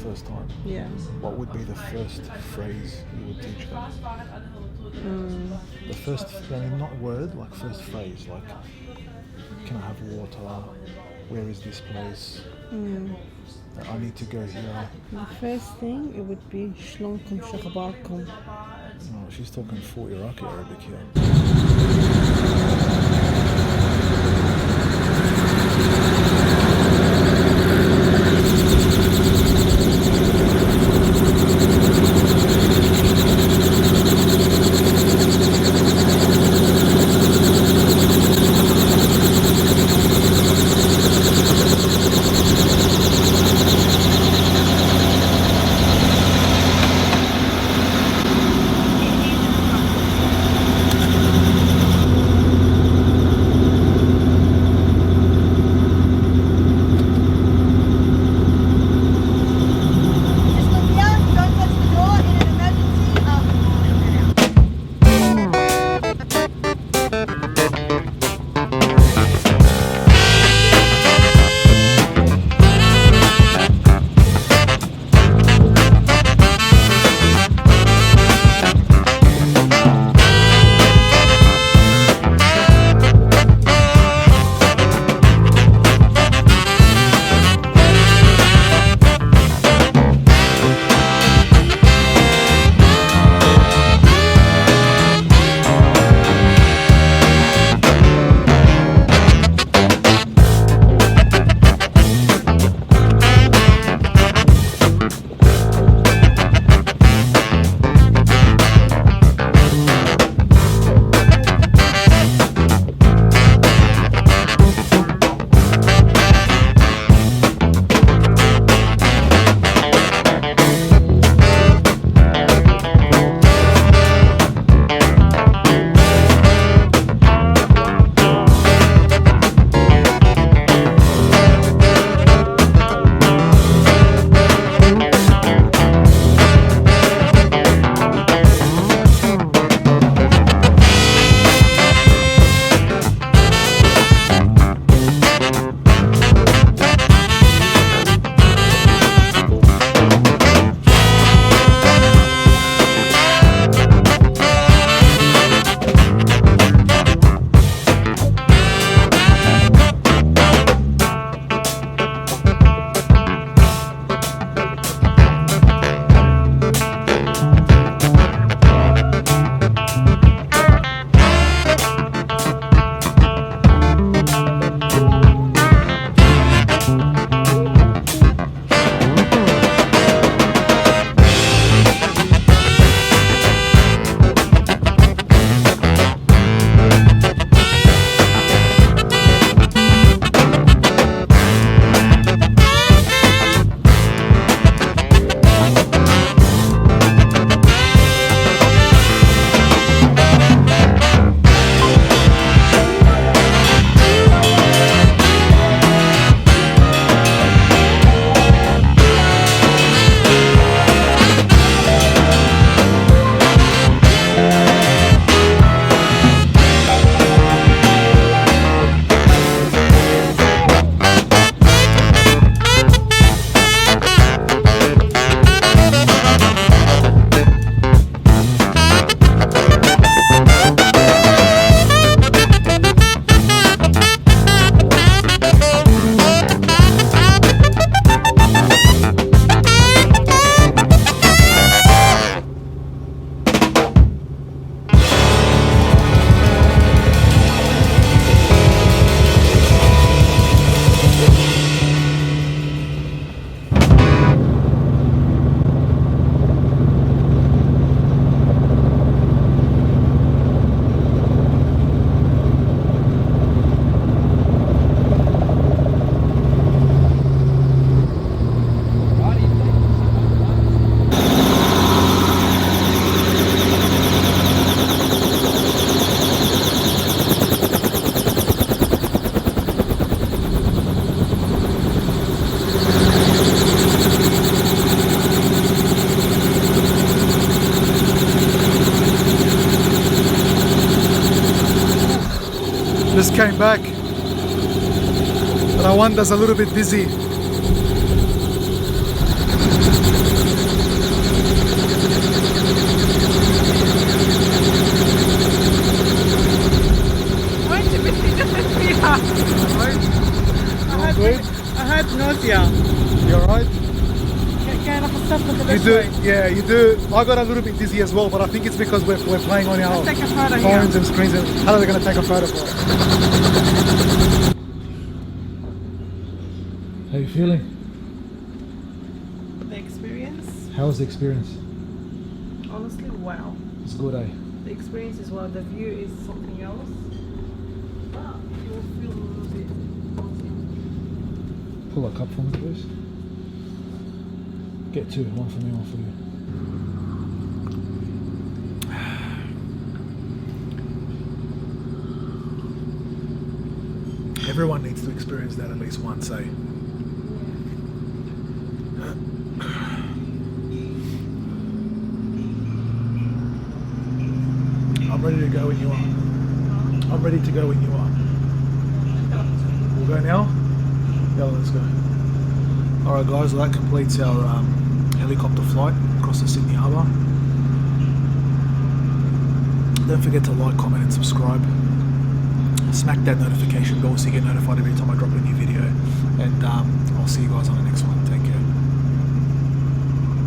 first time, Yeah. what would be the first phrase you would teach them? The first, I mean, not word, like first phrase, like, can I have water? Where is this place? I need to go here. The first thing it would be شلونكم شخباركم. Oh, she's talking full Iraqi Arabic here. Just came back, but Rwanda's a little bit busy. do. Yeah, you do. I got a little bit dizzy as well, but I think it's because we're playing on our Take a photo phones here. and screens. And how are they going to take a photo for it? How you feeling? The experience, How was the experience? honestly, wow. It's good, eh? The experience is wow. The view is something else. But you will feel a little bit daunting. Pull a cup for me, please. Get two, one for me, one for you. Everyone needs to experience that at least once, eh? I'm ready to go when you are. I'm ready to go when you are. We'll go now? Yeah, let's go. Alright guys, well, that completes our helicopter flight across the Sydney Harbour. Don't forget to like, comment and subscribe. Smack that notification bell so you get notified every time I drop a new video. And I'll see you guys on the next one.